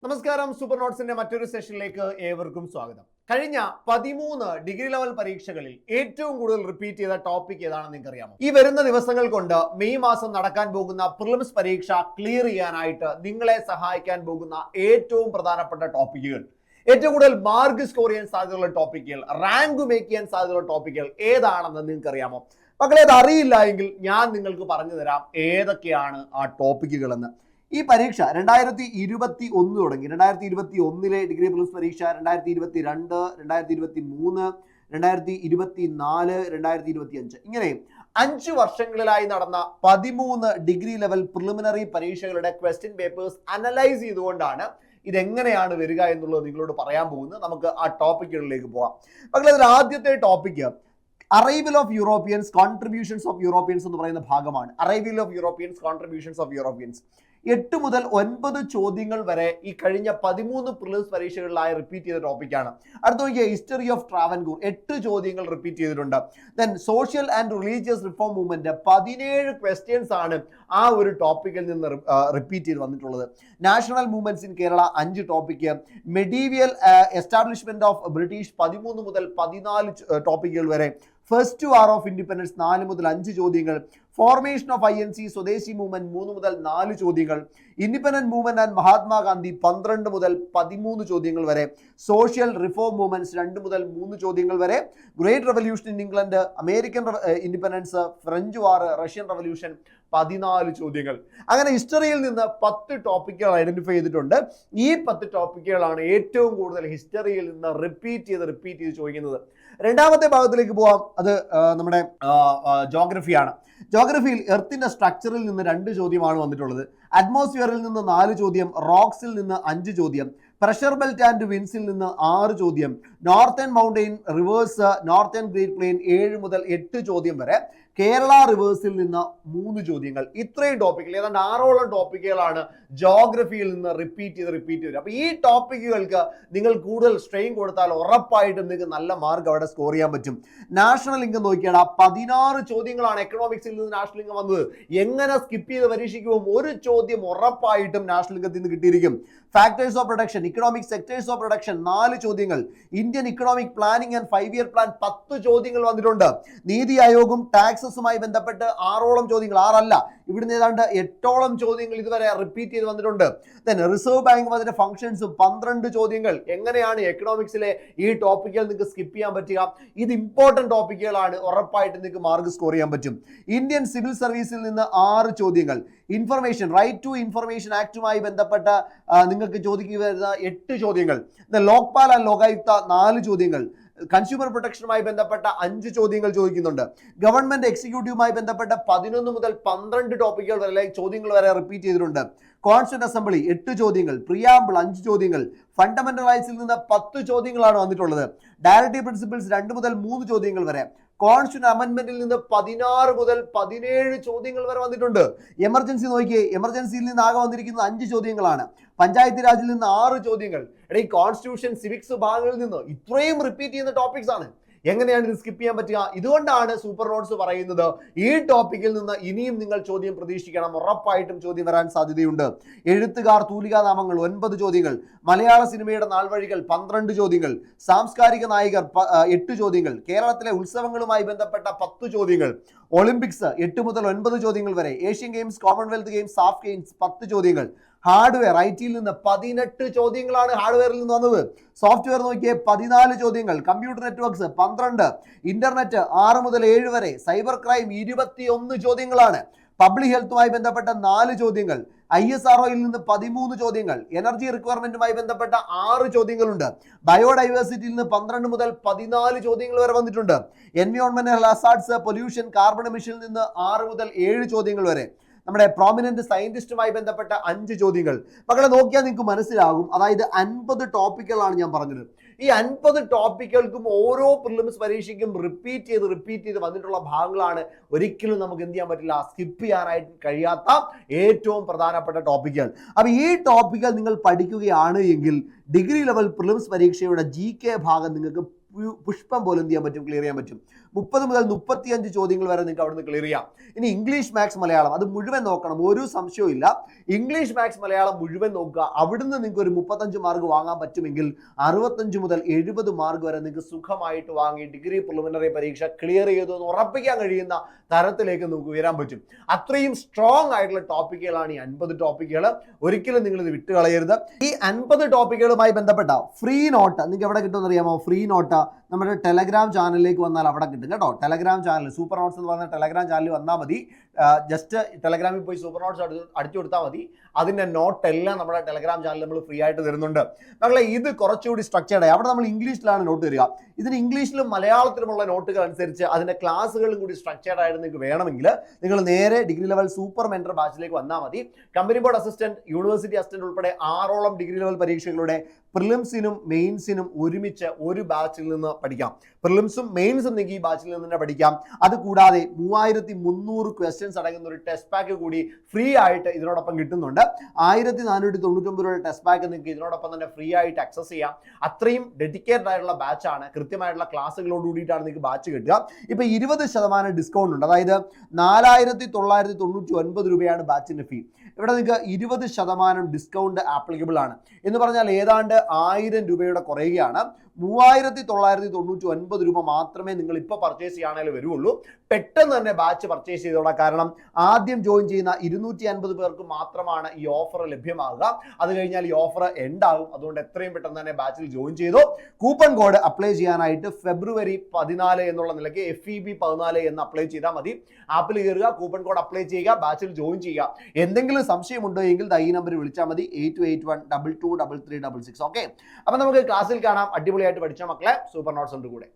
നമസ്കാരം. സൂപ്പർ നോട്ട്സിന്റെ മറ്റൊരു സെഷനിലേക്ക് ഏവർക്കും സ്വാഗതം. കഴിഞ്ഞ 13 ഡിഗ്രി ലെവൽ പരീക്ഷകളിൽ ഏറ്റവും കൂടുതൽ റിപ്പീറ്റ് ചെയ്ത ടോപ്പിക് ഏതാണെന്ന് നിങ്ങൾക്ക് അറിയാമോ? ഈ വരുന്ന ദിവസങ്ങൾ കൊണ്ട് മെയ് മാസം നടക്കാൻ പോകുന്ന പ്രിലിംസ് പരീക്ഷ ക്ലിയർ ചെയ്യാനായിട്ട് നിങ്ങളെ സഹായിക്കാൻ പോകുന്ന ഏറ്റവും പ്രധാനപ്പെട്ട ടോപ്പിക്കുകൾ, ഏറ്റവും കൂടുതൽ മാർക്ക് സ്കോർ ചെയ്യാൻ സാധ്യതയുള്ള ടോപ്പിക്കുകൾ, റാങ്ക് മേക്ക് ചെയ്യാൻ സാധ്യതയുള്ള ടോപ്പിക്കുകൾ ഏതാണെന്ന് നിങ്ങൾക്ക് അറിയാമോ? മക്കളെ, അത് അറിയില്ല എങ്കിൽ ഞാൻ നിങ്ങൾക്ക് പറഞ്ഞു തരാം ഏതൊക്കെയാണ് ആ ടോപ്പിക്കുകൾ എന്ന്. ഈ പരീക്ഷ 2021 തുടങ്ങി. 2021 ഡിഗ്രി പ്രിലിംസ് പരീക്ഷ, 2022, 2023, 2024, 2025 ഇങ്ങനെ 5 വർഷങ്ങളിലായി നടന്ന 13 ഡിഗ്രി ലെവൽ പ്രിലിമിനറി പരീക്ഷകളുടെ ക്വസ്റ്റ്യൻ പേപ്പേഴ്സ് അനലൈസ് ചെയ്തുകൊണ്ടാണ് ഇതെങ്ങനെയാണ് വരിക എന്നുള്ളത് നിങ്ങളോട് പറയാൻ പോകുന്നത്. നമുക്ക് ആ ടോപ്പിക്കുകളിലേക്ക് പോകാം. മക്കളെ, അതിൽ ആദ്യത്തെ topic arrival of Europeans, contributions of Europeans എന്ന് പറയുന്ന ഭാഗമാണ്. Arrival of Europeans, contributions of Europeans 8 മുതൽ 9 ചോദ്യങ്ങൾ വരെ ഈ കഴിഞ്ഞ 13 പ്രിലിംസ് പരീക്ഷകളിലായി റിപ്പീറ്റ് ചെയ്ത ടോപ്പിക്കാണ്. അടുത്ത നോക്കിയ ഹിസ്റ്ററി ഓഫ് ട്രാവൻകൂർ 8 ചോദ്യങ്ങൾ റിപ്പീറ്റ് ചെയ്തിട്ടുണ്ട്. Then social and religious reform movement 17 questions ആണ് ആ ഒരു ടോപ്പിക്കിൽ നിന്ന് റിപ്പീറ്റ് ചെയ്ത് വന്നിട്ടുള്ളത്. National movements in Kerala 5 topic. Medieval establishment of British 13 മുതൽ 14 ടോപ്പിക്കുകൾ വരെ. ഫസ്റ്റ് വാർ ഓഫ് ഇൻഡിപെൻഡൻസ് 4 മുതൽ 5 ചോദ്യങ്ങൾ. ഫോർമേഷൻ ഓഫ് INC സ്വദേശി മൂവ്മെന്റ് 3 മുതൽ 4 ചോദ്യങ്ങൾ. ഇൻഡിപെൻഡന്റ് മൂവ്മെന്റ് ആൻഡ് മഹാത്മാഗാന്ധി 12 മുതൽ 13 ചോദ്യങ്ങൾ വരെ. സോഷ്യൽ റിഫോം മൂവ്മെന്റ്സ് 2 മുതൽ 3 ചോദ്യങ്ങൾ വരെ. Great revolution in England, American independence, French war, Russian revolution 14 ചോദ്യങ്ങൾ. അങ്ങനെ ഹിസ്റ്ററിയിൽ നിന്ന് 10 ടോപ്പിക്കുകൾ ഐഡന്റിഫൈ ചെയ്തിട്ടുണ്ട്. ഈ 10 ടോപ്പിക്കുകളാണ് ഏറ്റവും കൂടുതൽ ഹിസ്റ്ററിയിൽ നിന്ന് റിപ്പീറ്റ് ചെയ്ത് ചോദിക്കുന്നത്. രണ്ടാമത്തെ ഭാഗത്തിലേക്ക് പോവാം. അത് നമ്മുടെ ജോഗ്രഫിയാണ്. ജോഗ്രഫിയിൽ എർത്തിന്റെ സ്ട്രക്ചറിൽ നിന്ന് 2 ചോദ്യമാണ് വന്നിട്ടുള്ളത്. അറ്റ്മോസ്ഫിയറിൽ നിന്ന് 4 ചോദ്യം. റോക്സിൽ നിന്ന് 5 ചോദ്യം. പ്രഷർ ബെൽറ്റ് ആൻഡ് വിൻസിൽ നിന്ന് 6 ചോദ്യം. Northern mountain rivers, northern great plain 7 മുതൽ 8 ചോദ്യം വരെ. കേരള റിവേഴ്സിൽ നിന്ന് 3 ചോദ്യങ്ങൾ. ഇത്രയും ടോപ്പിക്കുകൾ, ഏതാണ്ട് 6ഓളം ടോപ്പിക്കുകളാണ് ജോഗ്രഫിയിൽ നിന്ന് റിപ്പീറ്റ് ചെയ്ത്. അപ്പൊ ഈ ടോപ്പിക്കുകൾക്ക് നിങ്ങൾ കൂടുതൽ സ്ട്രെയിൻ കൊടുത്താൽ ഉറപ്പായിട്ടും നിങ്ങൾക്ക് നല്ല മാർക്ക് അവിടെ സ്കോർ ചെയ്യാൻ പറ്റും. നാഷണൽ ഇൻകം നോക്കിയാൽ 16 ചോദ്യങ്ങളാണ് എക്കണോമിക്സിൽ നിന്ന് നാഷണൽ ഇൻകം വന്നത്. എങ്ങനെ സ്കിപ്പ് ചെയ്ത് പരീക്ഷിക്കുമ്പോൾ ഒരു ചോദ്യം ഉറപ്പായിട്ടും നാഷണൽ ഇൻകത്തിൽ നിന്ന് കിട്ടിയിരിക്കും. Factors of production, economic sectors of production 4 ചോദ്യങ്ങൾ. Indian economic planning and 5 year plan 10 ചോദ്യങ്ങൾ വന്നിട്ടുണ്ട്. നീതി ആയോഗും ടാക്സസുമായി ബന്ധപ്പെട്ട് 6ഓളം ചോദ്യങ്ങൾ, 6 അല്ല, ഇവിടുന്ന് ഏതാണ്ട് 8ഓളം ചോദ്യങ്ങൾ ഇതുവരെ റിപ്പീറ്റ് ചെയ്ത് വന്നിട്ടുണ്ട്. റിസർവ് ബാങ്കും അതിന്റെ ഫംഗ്ഷൻസും 12 ചോദ്യങ്ങൾ. എങ്ങനെയാണ് എക്കണോമിക്സിലെ ഈ ടോപ്പിക്കുകൾ നിങ്ങൾക്ക് സ്കിപ്പ് ചെയ്യാൻ പറ്റുക? ഇത് ഇമ്പോർട്ടന്റ് ടോപ്പിക്കുകളാണ്, ഉറപ്പായിട്ട് നിങ്ങൾക്ക് മാർക്ക് സ്കോർ ചെയ്യാൻ പറ്റും. ഇന്ത്യൻ സിവിൽ സർവീസിൽ നിന്ന് 6 ചോദ്യങ്ങൾ. ഇൻഫർമേഷൻ, റൈറ്റ് ടു ഇൻഫർമേഷൻ ആക്ടുമായി ബന്ധപ്പെട്ട നിങ്ങൾക്ക് ചോദിക്കുക വരുന്ന 8 ചോദ്യങ്ങൾ. ലോക്പാൽ ആൻഡ് ലോകായുക്ത 4 ചോദ്യങ്ങൾ. കൺസ്യൂമർ പ്രൊട്ടക്ഷനുമായി ബന്ധപ്പെട്ട 5 ചോദ്യങ്ങൾ ചോദിക്കുന്നുണ്ട്. ഗവൺമെന്റ് എക്സിക്യൂട്ടീവുമായി ബന്ധപ്പെട്ട 11 മുതൽ 12 ടോപ്പിക്കുകൾ വരെ ചോദ്യങ്ങൾ വരെ റിപ്പീറ്റ് ചെയ്തിട്ടുണ്ട്. കോൺസ്റ്റിറ്റ്യൂന്റ് അസംബ്ലി 8 ചോദ്യങ്ങൾ. പ്രിയാമ്പിൾ 5 ചോദ്യങ്ങൾ. ഫണ്ടമെന്റൽ റൈറ്റ്സിൽ നിന്ന് 10 ചോദ്യങ്ങളാണ് വന്നിട്ടുള്ളത്. ഡയറക്റ്റീവ് പ്രിൻസിപ്പിൾസ് 2 മുതൽ 3 ചോദ്യങ്ങൾ വരെ. കോൺസ്റ്റിറ്റ്യൂഷൻ അമെന്റ്മെന്റിൽ നിന്ന് 16 മുതൽ 17 ചോദ്യങ്ങൾ വരെ വന്നിട്ടുണ്ട്. എമർജൻസി നോക്കിയേ, എമർജൻസിയിൽ നിന്ന് ആകെ വന്നിരിക്കുന്നത് 5 ചോദ്യങ്ങളാണ്. പഞ്ചായത്ത് രാജിൽ നിന്ന് 6 ചോദ്യങ്ങൾ. ഈ കോൺസ്റ്റിറ്റ്യൂഷൻ, സിവിക്സ് ഭാഗങ്ങളിൽ നിന്ന് ഇത്രയും റിപ്പീറ്റ് ചെയ്യുന്ന ടോപ്പിക്സ് ആണ്. എങ്ങനെയാണ് ഇത് സ്കിപ്പ് ചെയ്യാൻ പറ്റുക? ഇതുകൊണ്ടാണ് സൂപ്പർ നോട്ട്സ് പറയുന്നത് ഈ ടോപ്പിക്കിൽ നിന്ന് ഇനിയും നിങ്ങൾ ചോദ്യം പ്രതീക്ഷിക്കണം. ഉറപ്പായിട്ടും ചോദ്യം വരാൻ സാധ്യതയുണ്ട്. എഴുത്തുകാർ, തൂലികാനാമങ്ങൾ 9 ചോദ്യങ്ങൾ. മലയാള സിനിമയുടെ നാൾവഴികൾ 12 ചോദ്യങ്ങൾ. സാംസ്കാരിക നായകർ 8 ചോദ്യങ്ങൾ. കേരളത്തിലെ ഉത്സവങ്ങളുമായി ബന്ധപ്പെട്ട 10 ചോദ്യങ്ങൾ. ഒളിമ്പിക്സ് 8 മുതൽ 9 ചോദ്യങ്ങൾ വരെ. Asian Games, Commonwealth Games, SAF Games 10 ചോദ്യങ്ങൾ. ഹാർഡ്വെയർ, ITയിൽ നിന്ന് 18 ചോദ്യങ്ങളാണ് ഹാർഡ്വെയറിൽ നിന്ന് വന്നത്. സോഫ്റ്റ്വെയർ നോക്കിയേ 14 ചോദ്യങ്ങൾ. Computer networks 12. ഇന്റർനെറ്റ് 6 മുതൽ 7 വരെ. സൈബർ ക്രൈം 21 ചോദ്യങ്ങളാണ്. പബ്ലിക് ഹെൽത്തുമായി ബന്ധപ്പെട്ട 4 ചോദ്യങ്ങൾ. ISROയിൽ നിന്ന് 13 ചോദ്യങ്ങൾ. എനർജി റിക്വയർമെന്റുമായി ബന്ധപ്പെട്ട 6 ചോദ്യങ്ങളുണ്ട്. ബയോഡൈവേഴ്സിറ്റിയിൽ നിന്ന് 12 മുതൽ 14 ചോദ്യങ്ങൾ വരെ വന്നിട്ടുണ്ട്. എൻവയോൺമെന്റൽ ഹസാർഡ്സ്, പൊല്യൂഷൻ, കാർബൺ എമിഷനിൽ നിന്ന് 6 മുതൽ 7 ചോദ്യങ്ങൾ വരെ. നമ്മുടെ പ്രോമിനന്റ് സയന്റിസ്റ്റുമായി ബന്ധപ്പെട്ട 5 ചോദ്യങ്ങൾ. മക്കളെ, നോക്കിയാൽ നിങ്ങൾക്ക് മനസ്സിലാകും. അതായത് 50 ടോപ്പിക്കുകളാണ് ഞാൻ പറഞ്ഞത്. ഈ 50 ടോപ്പിക്കുകൾക്കും ഓരോ പ്രിലിംസ് പരീക്ഷയ്ക്കും റിപ്പീറ്റ് ചെയ്ത് വന്നിട്ടുള്ള ഭാഗങ്ങളാണ്. ഒരിക്കലും നമുക്ക് എന്ത് ചെയ്യാൻ പറ്റില്ല, സ്കിപ്പ് ചെയ്യാനായിട്ട് കഴിയാത്ത ഏറ്റവും പ്രധാനപ്പെട്ട ടോപ്പിക്കുകൾ. അപ്പോൾ ഈ ടോപ്പിക്കുകൾ നിങ്ങൾ പഠിക്കുകയാണ് എങ്കിൽ ഡിഗ്രി ലെവൽ പ്രിലിംസ് പരീക്ഷയുടെ GK ഭാഗം നിങ്ങൾക്ക് പുഷ്പം പോലെ എന്ത് ചെയ്യാൻ പറ്റും, ക്ലിയർ ചെയ്യാൻ പറ്റും. 30 മുതൽ 35 ചോദ്യങ്ങൾ വരെ നിങ്ങൾക്ക് അവിടുന്ന് ക്ലിയർ ചെയ്യാം. ഇനി ഇംഗ്ലീഷ് മാത്സ് മലയാളം അത് മുഴുവൻ നോക്കണം, ഒരു സംശയവും ഇല്ല. ഇംഗ്ലീഷ് മാത്സ് മലയാളം മുഴുവൻ നോക്കുക. അവിടുന്ന് നിങ്ങൾക്ക് ഒരു 35 മാർക്ക് വാങ്ങാൻ പറ്റുമെങ്കിൽ 65 മുതൽ 70 മാർക്ക് വരെ നിങ്ങൾക്ക് സുഖമായിട്ട് വാങ്ങി ഡിഗ്രി പ്രിലിമിനറി പരീക്ഷ ക്ലിയർ ചെയ്തു എന്ന് ഉറപ്പിക്കാൻ കഴിയുന്ന തരത്തിലേക്ക് നമുക്ക് ഉയരാൻ പറ്റും. അത്രയും സ്ട്രോങ് ആയിട്ടുള്ള ടോപ്പിക്കുകളാണ് ഈ 50 ടോപ്പിക്കുകൾ. ഒരിക്കലും നിങ്ങൾ ഇത് വിട്ട് കളയരുത്. ഈ 50 ടോപ്പിക്കുകളുമായി ബന്ധപ്പെട്ട ഫ്രീ നോട്ട് നിങ്ങൾക്ക് എവിടെ കിട്ടുമെന്ന് അറിയാമോ? ഫ്രീ നോട്ട് നമ്മുടെ ടെലഗ്രാം ചാനലിലേക്ക് വന്നാൽ അവിടെ കിട്ടും കേട്ടോ. ടെലഗ്രാം ചാനൽ സൂപ്പർ നോട്ട്സ് എന്ന് പറയുന്ന ടെലഗ്രാം ചാനലിൽ വന്നാൽ മതി. ജസ്റ്റ് ടെലഗ്രാമിൽ പോയി സൂപ്പർ നോട്ട്സ് അടിച്ചു കൊടുത്താൽ മതി. അതിൻ്റെ നോട്ടെല്ലാം നമ്മുടെ ടെലഗ്രാം ചാനൽ നമ്മൾ ഫ്രീ ആയിട്ട് തരുന്നുണ്ട്. നമ്മളെ ഇത് കുറച്ചുകൂടി സ്ട്രക്ചേർഡ് ആയി അവിടെ നമ്മൾ ഇംഗ്ലീഷിലാണ് നോട്ട് തരിക. ഇതിന് ഇംഗ്ലീഷിലും മലയാളത്തിലുമുള്ള നോട്ടുകൾ അനുസരിച്ച് അതിൻ്റെ ക്ലാസ്സുകളും കൂടി സ്ട്രക്ചേർഡ് ആയിട്ട് നിങ്ങൾക്ക് വേണമെങ്കിൽ നിങ്ങൾ നേരെ ഡിഗ്രി ലെവൽ സൂപ്പർ മെൻറ്റർ ബാച്ചിലേക്ക് വന്നാൽ മതി. Company board assistant, university assistant ഉൾപ്പെടെ 6ഓളം ഡിഗ്രി ലെവൽ പരീക്ഷകളുടെ പ്രിലിംസിനും മെയിൻസിനും ഒരുമിച്ച് ഒരു ബാച്ചിൽ നിന്ന് പഠിക്കാം. പ്രിലിംസും മെയിൻസും നിങ്ങൾക്ക് ഈ ബാച്ചിൽ നിന്ന് തന്നെ പഠിക്കാം. അതുകൂടാതെ 3300 ക്വസ്റ്റ്യൻസ് അടങ്ങുന്ന ഒരു ടെസ്റ്റ് പാക്ക് കൂടി ഫ്രീ ആയിട്ട് ഇതിനോടൊപ്പം കിട്ടുന്നുണ്ട്. 1499 രൂപയുടെ ടെസ്റ്റ് പാക്ക് നിങ്ങൾക്ക് ഇതിനോടൊപ്പം തന്നെ ഫ്രീ ആയിട്ട് ആക്സസ് ചെയ്യാം. അത്രയും ഡെഡിക്കേറ്റഡ് ആയിട്ടുള്ള ബാച്ചാണ്. കൃത്യമായിട്ടുള്ള ക്ലാസ്സുകളോട് കൂടിയിട്ടാണ് നിങ്ങൾക്ക് ബാച്ച് കിട്ടുക. ഇപ്പോൾ 20% ഡിസ്കൗണ്ട് ഉണ്ട്. അതായത് 4999 രൂപയാണ് ബാച്ചിൻ്റെ ഫീ. ഇവിടെ നിങ്ങൾക്ക് 20% ഡിസ്കൗണ്ട് ആപ്ലിക്കബിൾ ആണ്. എന്ന് പറഞ്ഞാൽ ഏതാണ്ട് 1000 രൂപയുടെ കുറയുകയാണ്. 3999 രൂപ മാത്രമേ നിങ്ങൾ ഇപ്പോൾ പർച്ചേസ് ചെയ്യാനായാലും വരുള്ളൂ. പെട്ടെന്ന് തന്നെ ബാച്ച് പർച്ചേസ് ചെയ്തോളാം. കാരണം ആദ്യം ജോയിൻ ചെയ്യുന്ന 250 പേർക്ക് മാത്രമാണ് ഈ ഓഫർ ലഭ്യമാകുക. അത് കഴിഞ്ഞാൽ ഈ ഓഫർ എൻഡ് ആകും. അതുകൊണ്ട് എത്രയും പെട്ടെന്ന് തന്നെ ബാച്ചിൽ ജോയിൻ ചെയ്തു. കൂപ്പൺ കോഡ് അപ്ലൈ ചെയ്യാനായിട്ട് ഫെബ്രുവരി 14 എന്നുള്ള നിലയ്ക്ക് FEB 14 എന്ന് അപ്ലൈ ചെയ്താൽ മതി. ആപ്പിൽ കയറുക, കൂപ്പൺ കോഡ് അപ്ലൈ ചെയ്യുക, ബാച്ചിൽ ജോയിൻ ചെയ്യുക. എന്തെങ്കിലും സംശയമുണ്ടോ എങ്കിൽ ഈ നമ്പറിൽ വിളിച്ചാൽ മതി. 8281223366. ഓക്കെ, അപ്പം നമുക്ക് ക്ലാസ്സിൽ കാണാം. അടിപൊളിയായിട്ട് പഠിച്ച മക്കളെ. സൂപ്പർ നോട്ട്സ് ഉണ്ട് കൂടെ.